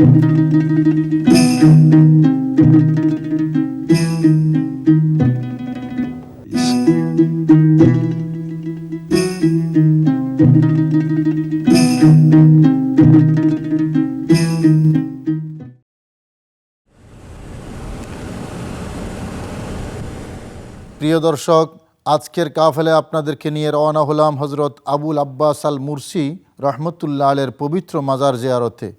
প্রিয় দর্শক, আজকের কাফেলে আপনাদেরকে নিয়ে রওনা হলাম হজরত আবুল আব্বাস আল মুরসি রহমতুল্লাহ আলের পবিত্র মাজার জিয়ারতে।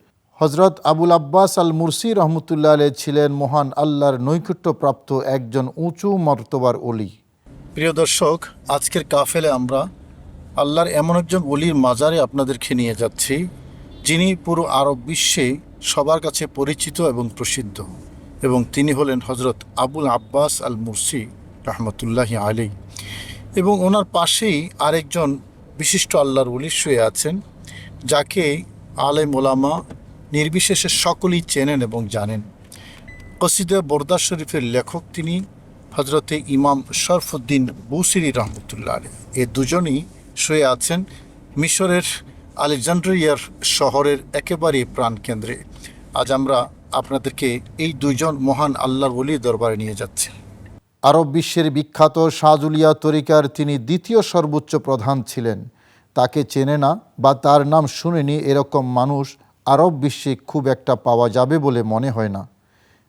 হজরত আবুল আব্বাস আল মুরসি রহমতুল্লাহ আলে ছিলেন মহান আল্লাহর নৈকট্যপ্রাপ্ত একজন উঁচু মর্তবার অলি। প্রিয় দর্শক, আজকের কাফেলে আমরা আল্লাহর এমন একজন অলির মাজারে আপনাদেরকে নিয়ে যাচ্ছি, যিনি পুরো আরব বিশ্বে সবার কাছে পরিচিত এবং প্রসিদ্ধ, এবং তিনি হলেন হজরত আবুল আব্বাস আল মুরসি রহমতুল্লাহি আলাইহি। এবং ওনার পাশেই আরেকজন বিশিষ্ট আল্লাহর ওলি শুয়ে আছেন, যাকে আলেম ওলামা নির্বিশেষে সকলেই চেনেন এবং জানেন। কসিদা বরদা শরীফের লেখক তিনি হজরতে ইমাম শরফুদ্দিন বুসিরি রহমতুল্লাহ আলাইহি। এ দুজনই শুয়ে আছেন মিশরের আলেকজান্দ্রিয়ার শহরের একেবারে প্রাণকেন্দ্রে। আজ আমরা আপনাদেরকে এই দুইজন মহান আল্লাহর ওলির দরবারে নিয়ে যাচ্ছি। আরব বিশ্বের বিখ্যাত শাহজুলিয়া তরিকার তিনি দ্বিতীয় সর্বোচ্চ প্রধান ছিলেন। তাকে চেনে না বা তার নাম শুনেনি এরকম মানুষ আরব বিশ্বে খুব একটা পাওয়া যাবে বলে মনে হয় না।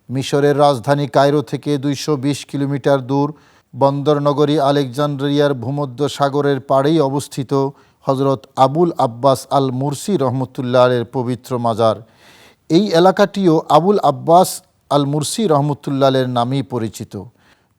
মিশরের রাজধানী কায়রো থেকে 220 কিলোমিটার দূর বন্দরনগরী আলেকজান্দ্রিয়ার ভূমধ্য সাগরের পাড়েই অবস্থিত হজরত আবুল আব্বাস আল মুরসি রহমতুল্লাহ আলের পবিত্র মাজার। এই এলাকাটিও আবুল আব্বাস আল মুরসি রহমতুল্লাহ আলের নামেই পরিচিত।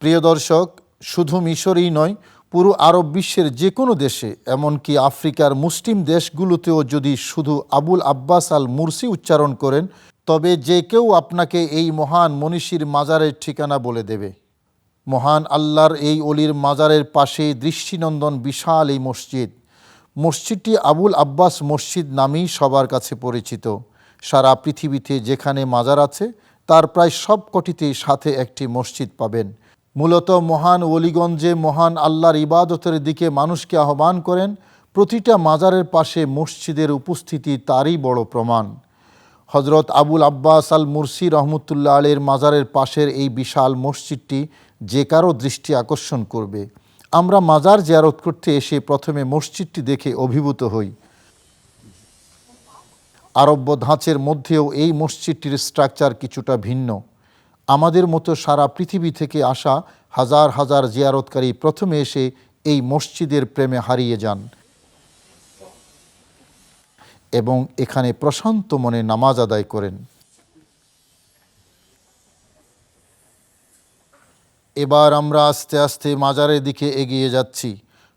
প্রিয় দর্শক, শুধু মিশরই নয়, পুরো আরব বিশ্বের যে কোনো দেশে, এমনকি আফ্রিকার মুসলিম দেশগুলোতেও যদি শুধু আবুল আব্বাস আল মুরসি উচ্চারণ করেন, তবে যে কেউ আপনাকে এই মহান মনীষীর মাজারের ঠিকানা বলে দেবে। মহান আল্লাহর এই অলির মাজারের পাশে দৃষ্টিনন্দন বিশাল এই মসজিদটি আবুল আব্বাস মসজিদ নামেই সবার কাছে পরিচিত। সারা পৃথিবীতে যেখানে মাজার আছে তার প্রায় সবকটিতেই সাথে একটি মসজিদ পাবেন। মূলত মহান অলিগঞ্জে মহান আল্লাহর ইবাদতের দিকে মানুষকে আহ্বান করেন। প্রতিটা মাজারের পাশে মসজিদের উপস্থিতি তারই বড় প্রমাণ। হজরত আবুল আব্বাস আল মুরসি রহমতুল্লাহ আলাইহির মাজারের পাশের এই বিশাল মসজিদটি যে কারো দৃষ্টি আকর্ষণ করবে। আমরা মাজার জিয়ারত করতে এসে প্রথমে মসজিদটি দেখে অভিভূত হই। আরব্য ধাঁচের মধ্যেও এই মসজিদটির স্ট্রাকচার কিছুটা ভিন্ন। আমাদের মতো সারা পৃথিবী থেকে আসা হাজার হাজার জিয়ারতকারী প্রথমে এসে এই মসজিদের প্রেমে হারিয়ে যান এবং এখানে প্রশান্ত মনে নামাজ আদায় করেন। এবার আমরা আস্তে আস্তে মাজারের দিকে এগিয়ে যাচ্ছি।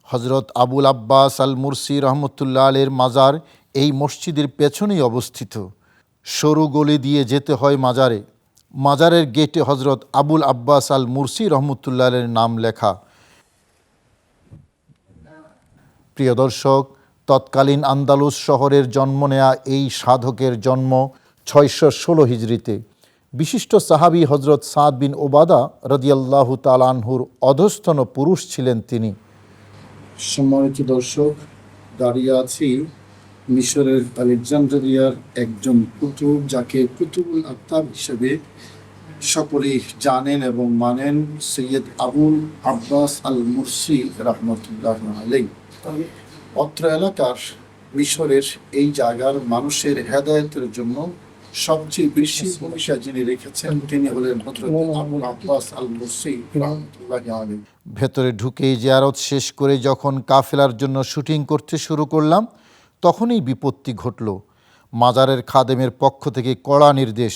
হজরত আবুল আব্বাস আল মুরসি রহমতুল্লাহ আলাইহির মাজার এই মসজিদের পেছনেই অবস্থিত। সরু গলি দিয়ে যেতে হয় মাজারে। মাজারের গেটে হজরত আবুল আব্বাস আল মুরসি রহমতুল্লাহ আলাইহির নাম লেখা। প্রিয় দর্শক, তৎকালীন আন্দালুস শহরের জন্ম নেয়া এই সাধকের জন্ম 616 হিজরিতে। বিশিষ্ট সাহাবী হজরত সাদ বিন ওবাদা রাদিয়াল্লাহু তাআলা আনহুর অধস্তন পুরুষ ছিলেন তিনি। সম্মানিত দর্শক, দাঁড়িয়ে আছি মিশরের আলেকজান্দ্রিয়ার একজন কুতুব, যাকে কুতুবুল আকতাব হিসেবে সকলেই জানেন এবং মানেন, সৈয়দ আবুল আব্বাস আল মুরসি রহমতুল্লাহ আলাইহি। অত্র এলাকার মিশরের এই জায়গার মানুষের হেদায়েতের জন্য সবচেয়ে বেশি ভূমিকা যিনি রেখেছেন তিনি হলেন হযরত আবুল আব্বাস আল মুরসি রহমতুল্লাহ আলাইহি। ভেতরে ঢুকেই জিয়ারত শেষ করে যখন কাফেলার জন্য শুটিং করতে শুরু করলাম, তখনই বিপত্তি ঘটল। মাজারের খাদেমের পক্ষ থেকে কড়া নির্দেশ,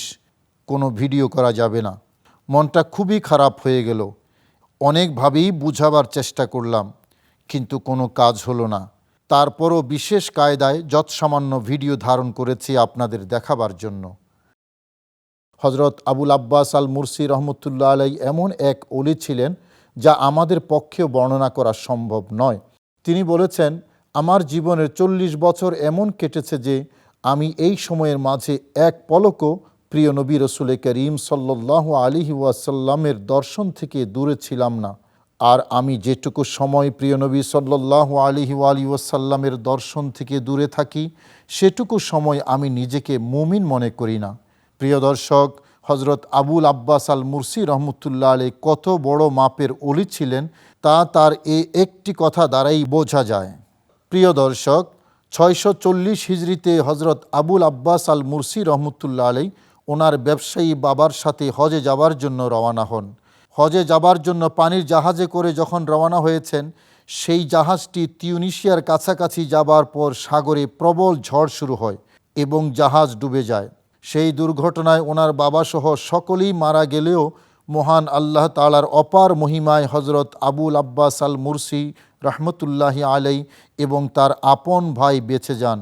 কোনো ভিডিও করা যাবে না। মনটা খুবই খারাপ হয়ে গেল। অনেকভাবেই বুঝাবার চেষ্টা করলাম, কিন্তু কোনো কাজ হলো না। তারপরও বিশেষ কায়দায় যৎসামান্য ভিডিও ধারণ করেছি আপনাদের দেখাবার জন্য। হজরত আবুল আব্বাস আল মুরসি রহমতুল্লাহ আলাইহি এমন এক ওলি ছিলেন যা আমাদের পক্ষেও বর্ণনা করা সম্ভব নয়। তিনি বলেছেন, আমার জীবনের 40 বছর এমন কেটেছে যে আমি এই সময়ের মাঝে এক পলকও প্রিয় নবী রসুল করিম সাল্লাল্লাহু আলাইহি ওয়াসাল্লামের দর্শন থেকে দূরে ছিলাম না। আর আমি যেটুকু সময় প্রিয় নবী সাল্লাল্লাহু আলাইহি ওয়াসাল্লামের দর্শন থেকে দূরে থাকি, সেটুকু সময় আমি নিজেকে মুমিন মনে করি না। প্রিয় দর্শক, হজরত আবুল আব্বাস আল মুরসি রহমতুল্লাহ আলাইহি কত বড় মাপের ওলি ছিলেন তা তার এই একটি কথা দ্বারাই বোঝা যায়। প্রিয় দর্শক, 640 হিজরিতে হজরত আবুল আব্বাস আল মুরসি রহমতুল্লাহ আলাইহি ওনার ব্যবসায়ী বাবার সাথে হজে যাবার জন্য রওনা হন। হজে যাবার জন্য পানির জাহাজে করে যখন রওনা হয়েছেন, সেই জাহাজটি তিউনিসিয়ার কাছাকাছি যাবার পর সাগরে প্রবল ঝড় শুরু হয় এবং জাহাজ ডুবে যায়। সেই দুর্ঘটনায় ওনার বাবাসহ সকলেই মারা গেলেও মহান আল্লাহ তাআলার অপার মহিমায় হজরত আবুল আব্বাস আল মুরসি রহমতুল্লাহি আলাইহি এবং তার আপন ভাই বেঁচে যান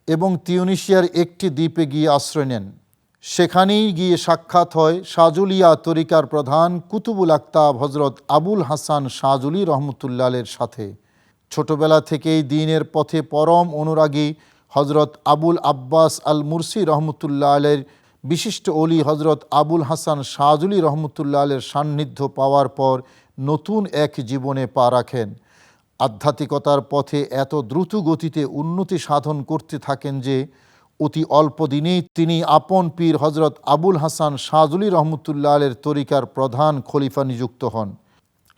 এবং তিউনিসিয়ার একটি দ্বীপে গিয়ে আশ্রয় নেন। সেখানেই গিয়ে সাক্ষাৎ হয় শাজুলিয়া তরিকার প্রধান কুতুবুল আকতাব হজরত আবুল হাসান শাজুলি রহমতুল্লাহ আলাইহির সাথে। ছোটবেলা থেকেই দ্বীনের পথে পরম অনুরাগী হজরত আবুল আব্বাস আল মুরসি রহমতুল্লাহ আলাইহির বিশিষ্ট ওলি হজরত আবুল হাসান শাজুলি রহমতুল্লাহ আলাইহির সান্নিধ্য পাওয়ার পর নতুন এক জীবনে পা রাখেন। আধ্যাত্মিকতার পথে এত দ্রুত গতিতে উন্নতি সাধন করতে থাকেন যে অতি অল্প দিনেই তিনি আপন পীর হজরত আবুল হাসান শাজুলি রহমতুল্লাহ আলাইহির তরিকার প্রধান খলিফা নিযুক্ত হন।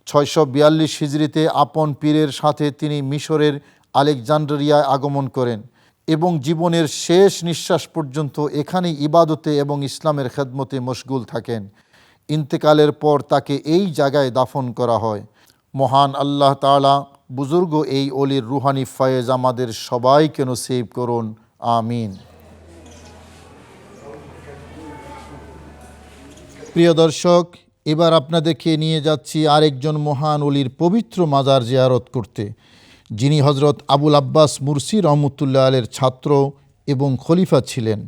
642 হিজরিতে আপন পীরের সাথে তিনি মিশরের আলেকজান্দ্রিয়ায় আগমন করেন এবং জীবনের শেষ নিঃশ্বাস পর্যন্ত এখানেই ইবাদতে এবং ইসলামের খেদমতে মশগুল থাকেন। ইন্তেকালের পর তাকে এই জায়গায় দাফন করা হয়। মহান আল্লাহ তাআলা বুজুর্গ এই অলির রুহানি ফয়েজ আমাদের সবাইকে নসিব করুন, আমিন। প্রিয় দর্শক, এবার আপনাদেরকে নিয়ে যাচ্ছি আরেকজন মহান অলির পবিত্র মাজার জিয়ারত করতে, যিনি হজরত আবুল আব্বাস মুরসি রহমতুল্লাহ আলাইহির ছাত্র এবং খলিফা ছিলেন।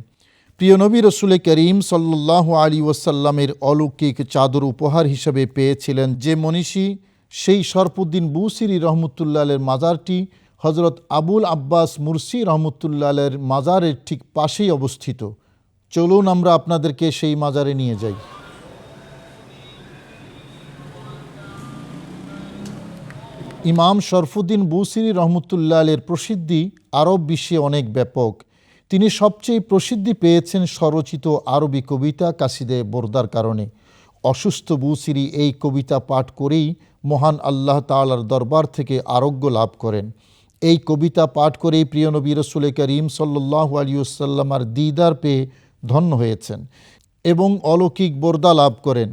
প্রিয় নবী রসুল করিম সাল্লাল্লাহু আলাইহি ওয়াসাল্লামের অলৌকিক চাদর উপহার হিসেবে পেয়েছিলেন যে মনীষী, সেই শরফুদ্দীন বুসিরি রহমতুল্লাহ আলাইহির মাজারটি হজরত আবুল আব্বাস মুরসি রহমতুল্লাহ আলাইহির মাজারের ঠিক পাশেই অবস্থিত। চলুন আমরা আপনাদেরকে সেই মাজারে নিয়ে যাই। ইমাম শরফুদ্দীন বুসিরি রহমতুল্লাহ আলাইহির প্রসিদ্ধি আরব বিশ্বে অনেক ব্যাপক। তিনি সবচেয়ে প্রসিদ্ধি পেয়েছেন স্বরচিত আরবি কবিতা কাসিদে বরদার কারণে। অসুস্থ বুসিরি এই কবিতা পাঠ করেই মহান আল্লাহ তাআলার দরবার থেকে আরোগ্য লাভ করেন। এই কবিতা পাঠ করেই প্রিয় নবী রসুল করিম সাল্লাল্লাহু আলাইহি ওয়াসাল্লামের দিদার পেয়ে ধন্য হয়েছেন এবং অলৌকিক বরদা লাভ করেন।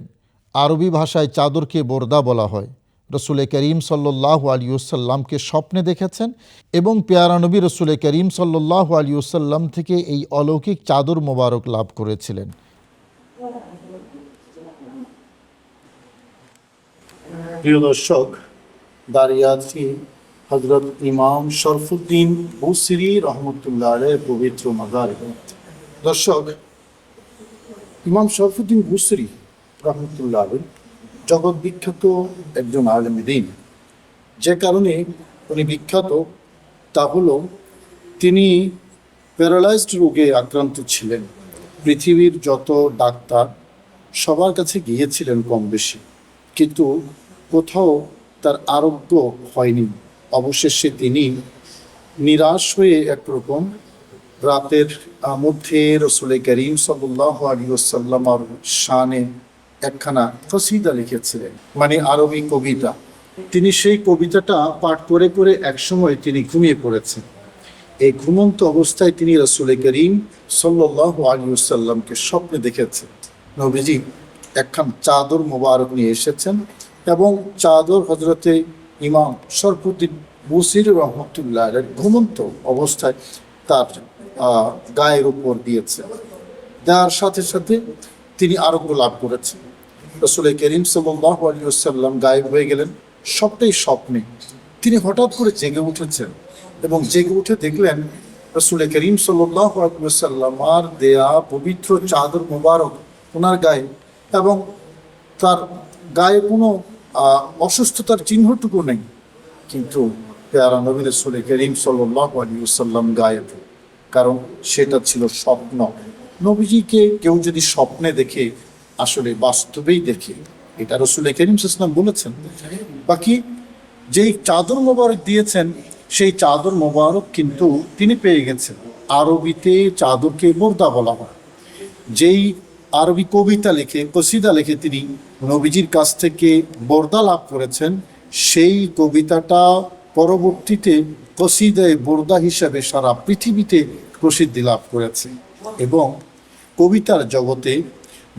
আরবি ভাষায় চাদরকে বরদা বলা হয়। রসুল করিম সাল্লাল্লাহু আলাইহি ওয়াসাল্লামকে স্বপ্নে দেখেছেন এবং পেয়ারা নবী রসুল করিম সাল্লাল্লাহু আলাইহি ওয়াসাল্লাম থেকে এই অলৌকিক চাদর মোবারক লাভ করেছিলেন। প্রিয় দর্শক, দাঁড়িয়ে আছি হজরত ইমাম শরফুদ্দীন বুসিরি রহমতুল্লাহ আলাইহির পবিত্র মাজার। দর্শক, ইমাম শরফুদ্দীন বুসিরি রহমতুল্লাহ আলাইহি জগৎ বিখ্যাত একজন আলেম দ্বীন। যে কারণে উনি বিখ্যাত তা হলো তিনি প্যারালাইজড রোগে আক্রান্ত ছিলেন। পৃথিবীর যত ডাক্তার সবার কাছে গিয়েছিলেন কম বেশি, কিন্তু কোথাও তার আরোগ্য হয়নি। অবশেষে তিনি নিরাশ হয়ে একরকম রাতের মধ্যে রসুল করিম সাল্লাল্লাহু আলাইহি ওয়াসাল্লামের শানে একখানা কসিদা লিখেছিলেন, মানে আরবি কবিতা। তিনি সেই কবিতাটা পাঠ করে করে একসময় তিনি ঘুমিয়ে পড়েছেন। এই ঘুমন্ত অবস্থায় তিনি রসুল করিম সাল্লাল্লাহু আলাইহি ওয়াসাল্লামকে স্বপ্নে দেখেছেন। নবীজি একখান চাদর মোবারক নিয়ে এসেছেন এবং চাদর হজরতে ইমাম শরফুদ্দীন বুসিরি রহমতুল্লাহ আলাইহির ঘুমন্ত অবস্থায় তার গায়ের উপর দিয়েছে। দেওয়ার সাথে সাথে তিনি আরোগ্য লাভ করেছেন। রসুল করিম সাল্লাল্লাহু আলাইহি ওয়াসাল্লাম গায়েব হয়ে গেলেন, সবটাই স্বপ্নে। তিনি হঠাৎ করে জেগে উঠেছেন এবং জেগে উঠে দেখলেন রসুল করিম সাল্লাল্লাহু আলাইহি ওয়াসাল্লাম আর দেয়া পবিত্র চাদর মোবারক ওনার গায়ে, এবং তার গায়ে কোনো অসুস্থতার চিহ্নটুকু নেই। কিন্তু পেয়ারা নবী রাসূল করিম সাল্লাল্লাহু আলাইহি ওয়াসাল্লাম গায়েব, কারণ সেটা ছিল স্বপ্ন। নবীজিকে কেউ যদি স্বপ্নে দেখে আসলে বাস্তবেই দেখে, এটা রাসূল করিম সাল্লাল্লাহু আলাইহি ওয়াসাল্লাম বলেছেন। বাকি যেই চাদর মোবারক দিয়েছেন সেই চাদর মোবারক কিন্তু তিনি পেয়ে গেছেন। আরবিতে চাদরকে বরদা বলা হয়। যেই আরবি কবিতা লিখে, কসিদা লিখে তিনি নবীজির কাছ থেকে বর্দা লাভ করেছেন। সেই কবিতাটা পরবর্তীতে কসিদায়ে বর্দা হিসাবে সারা পৃথিবীতে প্রসিদ্ধি লাভ করেছে। এবং কবিতার জগতে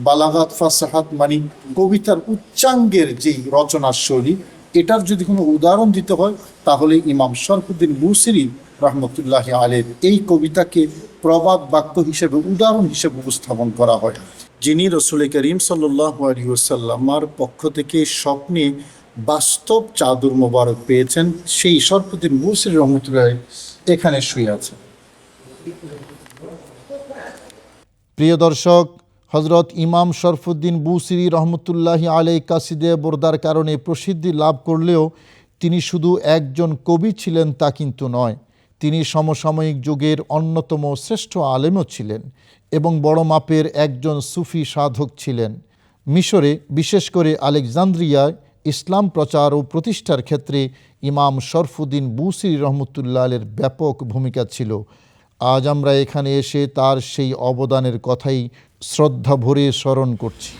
বালাগাত, ফাসাহাত মানে কবিতার উচ্চাঙ্গের যেই রচনার শৈলী, এটার যদি কোনো উদাহরণ দিতে হয় তাহলে ইমাম শরফুদ্দীন বুসিরি রহমতুল্লাহ আলের এই কবিতাকে প্রবাদ বাক্য হিসেবে, উদাহরণ হিসেবে উপস্থাপন করা হয়। যিনি রসুল করিম সাল্লাল্লাহু আলাইহি ওয়াসাল্লামের পক্ষ থেকে স্বপ্নে বাস্তব চাদর মোবারক পেয়েছেন, সেই শরফুদ্দীন বুসিরি রহমতুল্লাহ এখানে শুয়ে আছে। প্রিয় দর্শক, হজরত ইমাম শরফুদ্দীন বুসিরি রহমতুল্লাহি আলাই কাসিদে বর্দার কারণে প্রসিদ্ধি লাভ করলেও তিনি শুধু একজন কবি ছিলেন তা কিন্তু নয়, তিনি সমসাময়িক যুগের অন্যতম শ্রেষ্ঠ আলেমও ছিলেন এবং বড় মাপের একজন সুফি সাধক ছিলেন। মিশরে, বিশেষ করে আলেকজান্দ্রিয়ায় ইসলাম প্রচার ও প্রতিষ্ঠার ক্ষেত্রে ইমাম শরফুদ্দীন বুসিরি রহমতুল্লাহ আলের ব্যাপক ভূমিকা ছিল। আজ আমরা এখানে এসে তার সেই অবদানের কথাই শ্রদ্ধা ভরে স্মরণ করছি।